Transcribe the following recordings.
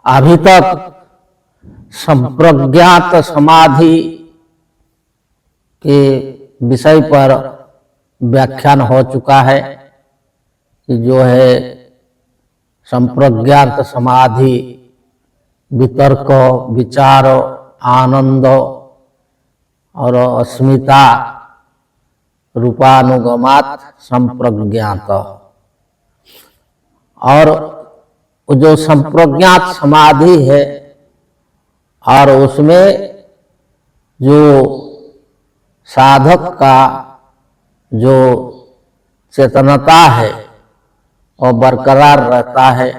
अभी तक संप्रज्ञात समाधि के विषय पर व्याख्यान हो चुका है कि जो है संप्रज्ञात समाधि वितर्क, विचार, आनंद और अस्मिता रूपानुगमात संप्रज्ञात। और जो संप्रज्ञात समाधि है और उसमें जो साधक का जो चेतनता है और बरकरार रहता है,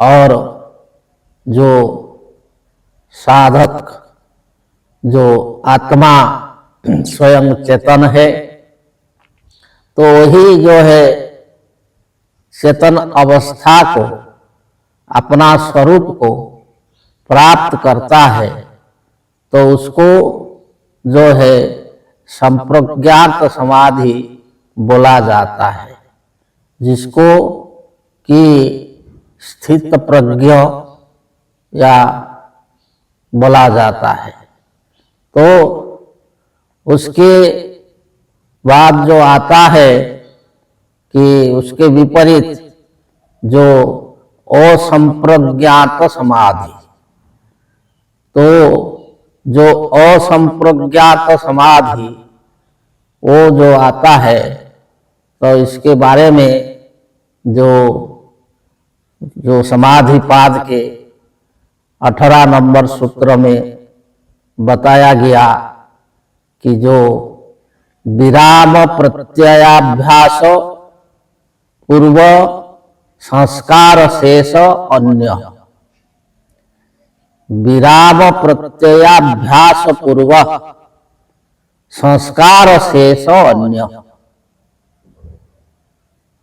और जो साधक जो आत्मा स्वयं चेतन है, तो वही जो है चेतन अवस्था को, अपना स्वरूप को प्राप्त करता है, तो उसको जो है संप्रज्ञात समाधि बोला जाता है, जिसको कि स्थित प्रज्ञ या बोला जाता है। तो उसके बाद जो आता है कि उसके विपरीत जो असंप्रज्ञात समाधि, तो जो असंप्रज्ञात समाधि वो जो आता है, तो इसके बारे में जो समाधिपाद के 18 नंबर सूत्र में बताया गया कि जो विराम प्रत्ययाभ्यास पूर्व संस्कार शेष अन्य, विराम प्रत्ययाभ्यास पूर्व संस्कार शेष अन्य,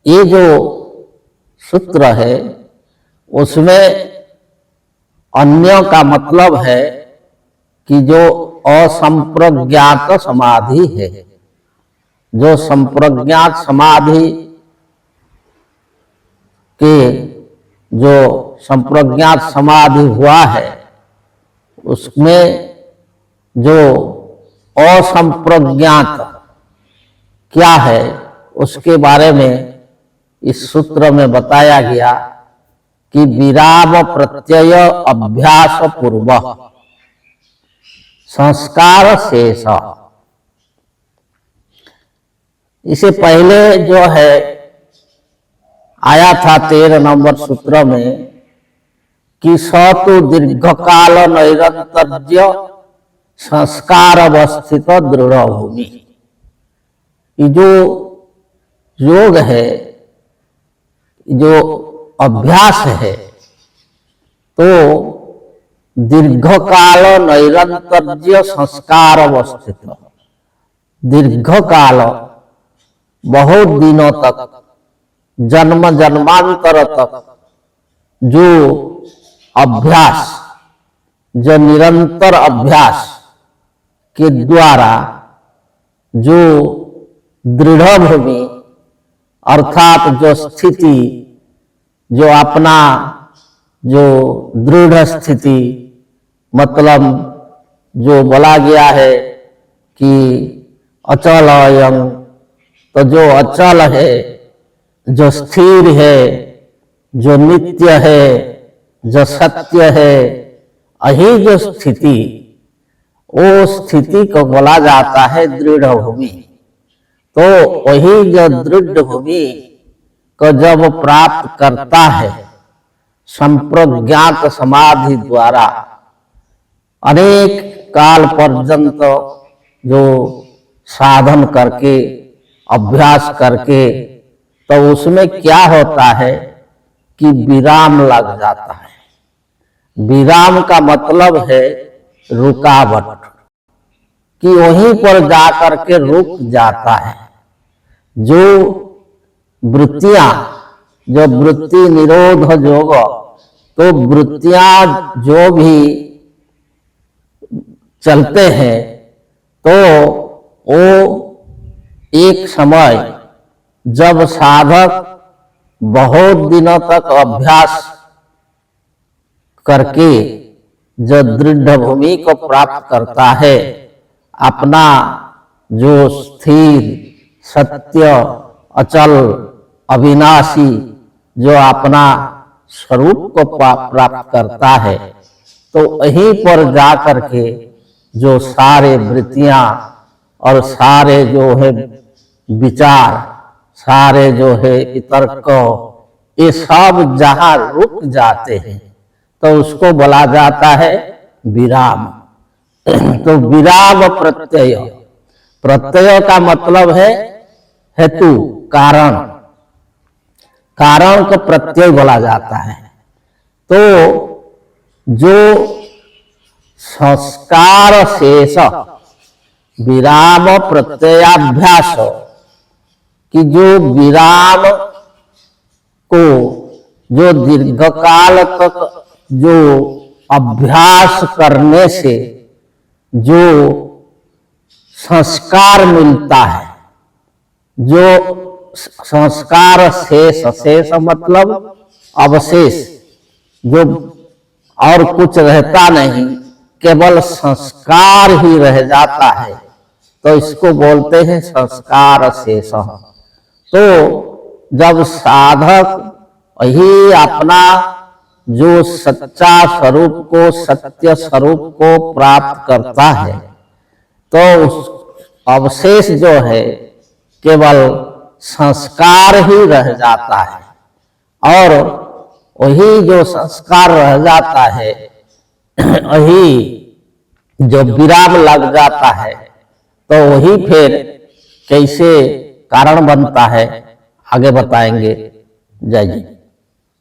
ये जो सूत्र है उसमें अन्य का मतलब है कि जो असंप्रज्ञात समाधि है। जो संप्रज्ञात समाधि के जो संप्रज्ञात समाधि हुआ है, उसमें जो असंप्रज्ञात क्या है उसके बारे में इस सूत्र में बताया गया कि विराम प्रत्यय अभ्यास पूर्व संस्कार शेष। इसे पहले जो है आया था 13 नंबर सूत्र में कि सतु दीर्घकाल नैरंतर्य संस्कार अवस्थित दृढ़ भूमि। ये जो योग है, जो अभ्यास है, तो दीर्घकाल नैरंतर्य संस्कार अवस्थित, दीर्घकाल बहुत दिनों तक, जन्म जन्मांतर तक जो अभ्यास, जो निरंतर अभ्यास के द्वारा जो दृढ़ भूमि अर्थात जो स्थिति, जो अपना जो दृढ़ स्थिति, मतलब जो बोला गया है कि अचल अयं, तो जो अचल है, जो स्थिर है, जो नित्य है, जो सत्य है, यही जो स्थिति, वो स्थिति को बोला जाता है दृढ़ भूमि। तो वही जो दृढ़ भूमि को जब प्राप्त करता है, संप्रज्ञात समाधि द्वारा अनेक काल पर्यंत जो साधन करके अभ्यास करके तो उसमें क्या होता है कि विराम लग जाता है। विराम का मतलब है रुकावट, कि वहीं पर जाकर के रुक जाता है। जो वृत्तियां, जो वृत्ति निरोध योग, तो वृत्तियां जो भी चलते हैं तो वो एक समय जब साधक बहुत दिनों तक अभ्यास करके जो दृढ़ भूमि को प्राप्त करता है, अपना जो स्थिर सत्य अचल अविनाशी जो अपना स्वरूप को प्राप्त करता है, तो वहीं पर जाकर के जो सारे वृत्तियां और सारे जो है विचार, सारे जो है वितर्क, ये सब जहां रुक जाते हैं तो उसको बोला जाता है विराम। तो विराम प्रत्यय, प्रत्यय का मतलब है हेतु, कारण, कारण को प्रत्यय बोला जाता है। तो जो संस्कार शेष विराम प्रत्ययाभ्यास, कि जो विराम को जो दीर्घकाल तक जो अभ्यास करने से जो संस्कार मिलता है, जो संस्कार शेष, शेष मतलब अवशेष, जो और कुछ रहता नहीं, केवल संस्कार ही रह जाता है, तो इसको बोलते हैं संस्कार शेष। तो जब साधक वही अपना जो सच्चा स्वरूप को, सत्य स्वरूप को प्राप्त करता है, तो उस अवशेष जो है केवल संस्कार ही रह जाता है। और वही जो संस्कार रह जाता है, वही जो विराम लग जाता है, तो वही फिर कैसे कारण बनता है आगे बताएंगे। जय जी।